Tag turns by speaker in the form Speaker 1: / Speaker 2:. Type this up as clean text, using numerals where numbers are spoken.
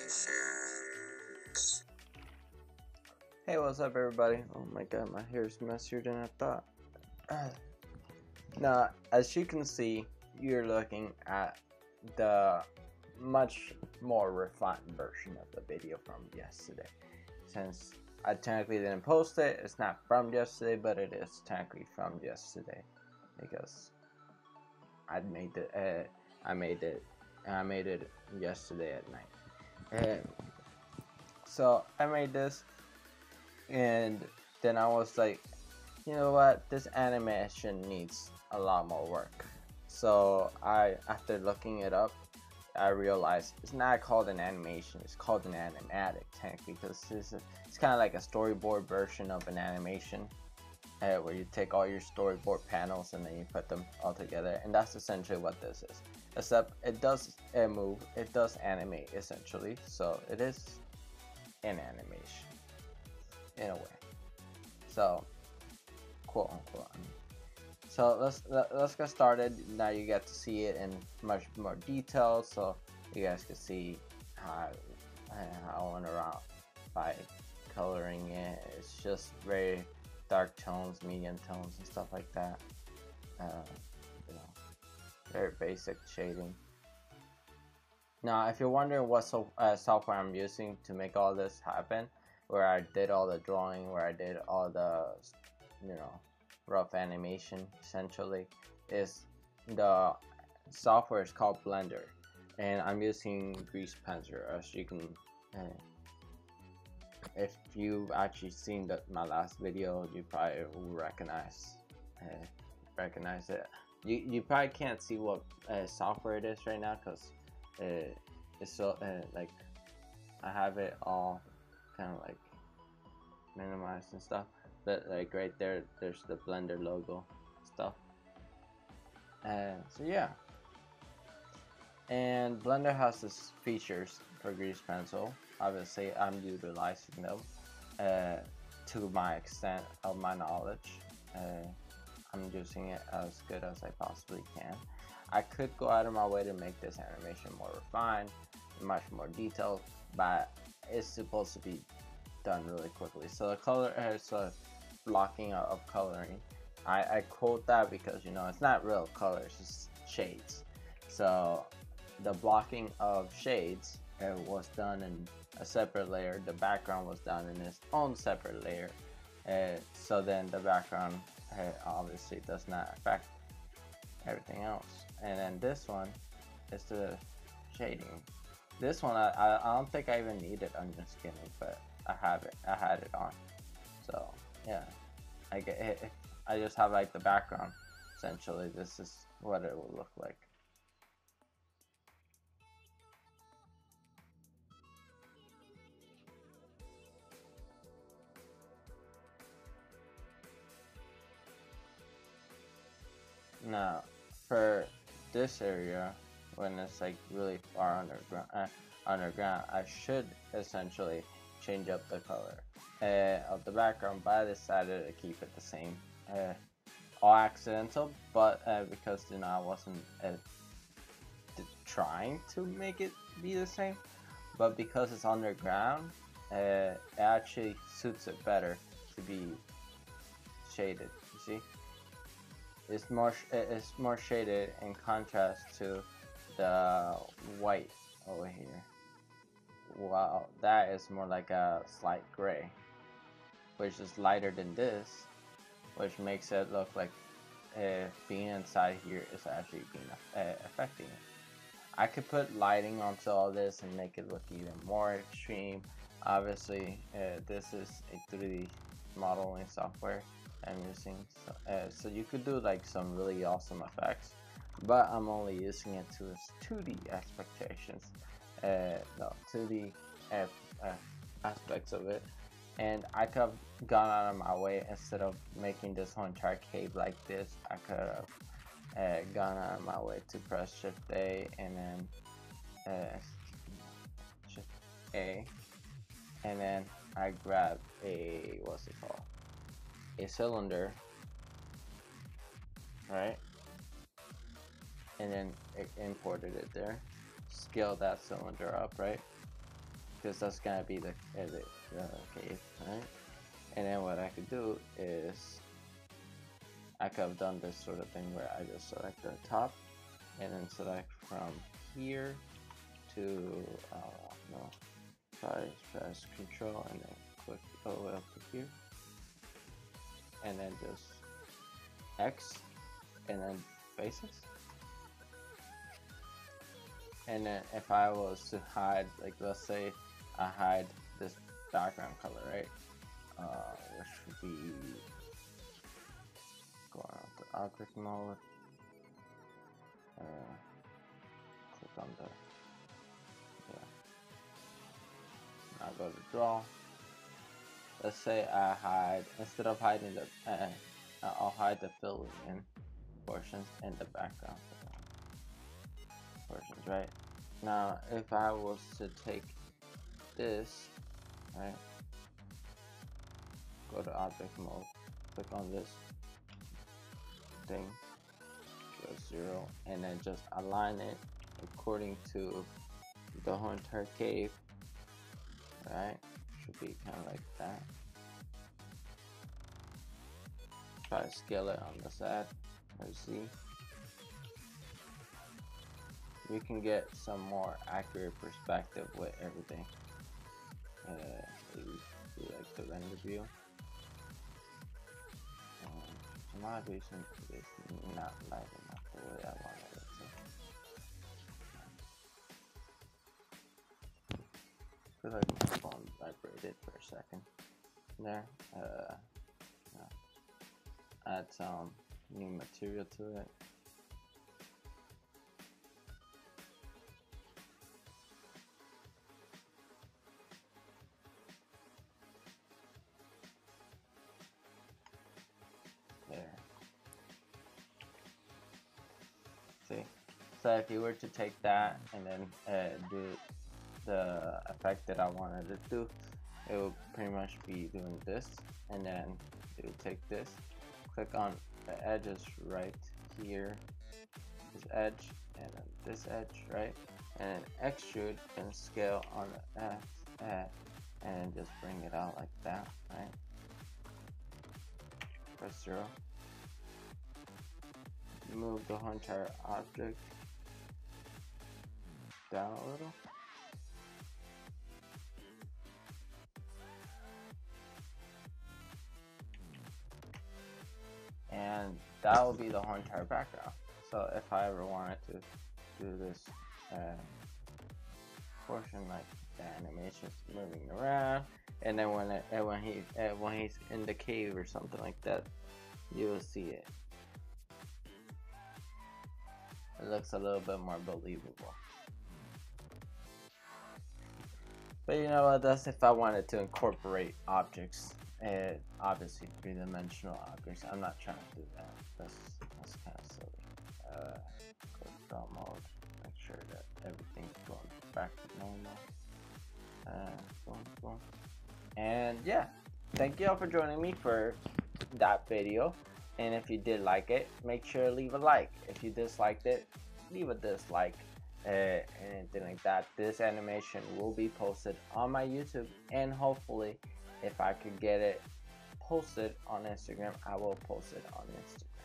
Speaker 1: Reynamations.
Speaker 2: Hey, what's up everybody? Oh my god, my hair is messier than I thought. Now, as you can see, you're looking at the much more refined version of the video from yesterday. Since I technically didn't post it, it's not from yesterday, but it is technically from yesterday because I made it. I made it yesterday at night. So I made this, and then I was like, you know what, this animation needs a lot more work. So after looking it up, I realized it's not called an animation, it's called an animatic technically, because it's kind of like a storyboard version of an animation, where you take all your storyboard panels and then you put them all together, and that's essentially what this is. Except it does move, it does animate essentially, so it is an animation in a way. So quote unquote. So let's get started. Now you get to see it in much more detail, so you guys can see how I went around by coloring it. It's just very dark tones, medium tones, and stuff like that. You know, very basic shading. Now, if you're wondering what software I'm using to make all this happen, where I did all the drawing, where I did all the, rough animation, essentially, is the software is called Blender, and I'm using Grease Pencil. As you can, if you've actually seen my last video, you probably will recognize it. You probably can't see what software it is right now because it's so like I have it all kind of like minimized and stuff, but like right there, there's the Blender logo stuff. So yeah, and Blender has this features for Grease Pencil. Obviously, I'm utilizing them to my extent of my knowledge. I'm using it as good as I possibly can. I could go out of my way to make this animation more refined, much more detailed, but it's supposed to be done really quickly. So the color, so blocking of coloring, I quote that because it's not real color, it's just shades. So the blocking of shades was done in a separate layer. The background was done in its own separate layer. So then the background obviously does not affect everything else. And then this one is the shading. This one I don't think I even need it on the skin, but I had it on. So yeah, I just have like the background. Essentially, this is what it will look like. Now, for this area, when it's like really far underground, I should essentially change up the color of the background, but I decided to keep it the same. All accidental, but because I wasn't trying to make it be the same, but because it's underground, it actually suits it better to be shaded. You see, it's more shaded in contrast to the white over here. Wow, that is more like a slight gray, which is lighter than this, which makes it look like being inside here is actually being affecting it. I could put lighting onto all this and make it look even more extreme. Obviously, this is a 3D modeling software I'm using, so you could do like some really awesome effects, but I'm only using it to its 2D expectations, no 2D aspects of it. And I could have gone out of my way. Instead of making this whole entire cave like this, I could have gone out of my way to press Shift A and then Shift A, and then I grabbed a a cylinder, right? And then it imported it there. Scale that cylinder up, right? because that's gonna be the cave, right? And then what I could do is I could have done this sort of thing where I just select the top and then select from here to no, press Control and then click all the way up to here, and then just X and then faces. And then if I was to hide, like let's say I hide this background color, right? Which would be going on to object mode. Click on the I'll go to draw. Let's say I hide, instead of hiding the I'll hide the filling in portions and the background portions, right? Now if I was to take this, right, go to object mode, click on this thing, go 0, and then just align it according to the whole entire cave, right? Should be kind of like that. Try to scale it on the side. Let's see. You can get some more accurate perspective with everything. Do like the render view. For some odd reason, it's not lighting up the way I wanted it to. I feel like my phone vibrated for a second there. Add some new material to it. There. See? So if you were to take that and then do the effect that I wanted to do, it will pretty much be doing this, and then it will take this, click on the edges right here, this edge, and then this edge, right, and then extrude and scale on the X, and then just bring it out like that, right? Press 0. Move the whole entire object down a little. And that will be the whole entire background. So if I ever wanted to do this portion, like the animations moving around, and then when he's in the cave or something like that, you will see it. It looks a little bit more believable. But you know what? That's if I wanted to incorporate objects. Obviously 3-dimensional objects. I'm not trying to do that. That's kind of silly. Go to draw mode. Make sure that everything's going back to normal. Boom. And yeah, thank you all for joining me for that video. And if you did like it, make sure to leave a like. If you disliked it, leave a dislike. Anything like that. This animation will be posted on my YouTube, and hopefully if I could get it posted on Instagram, I will post it on Instagram.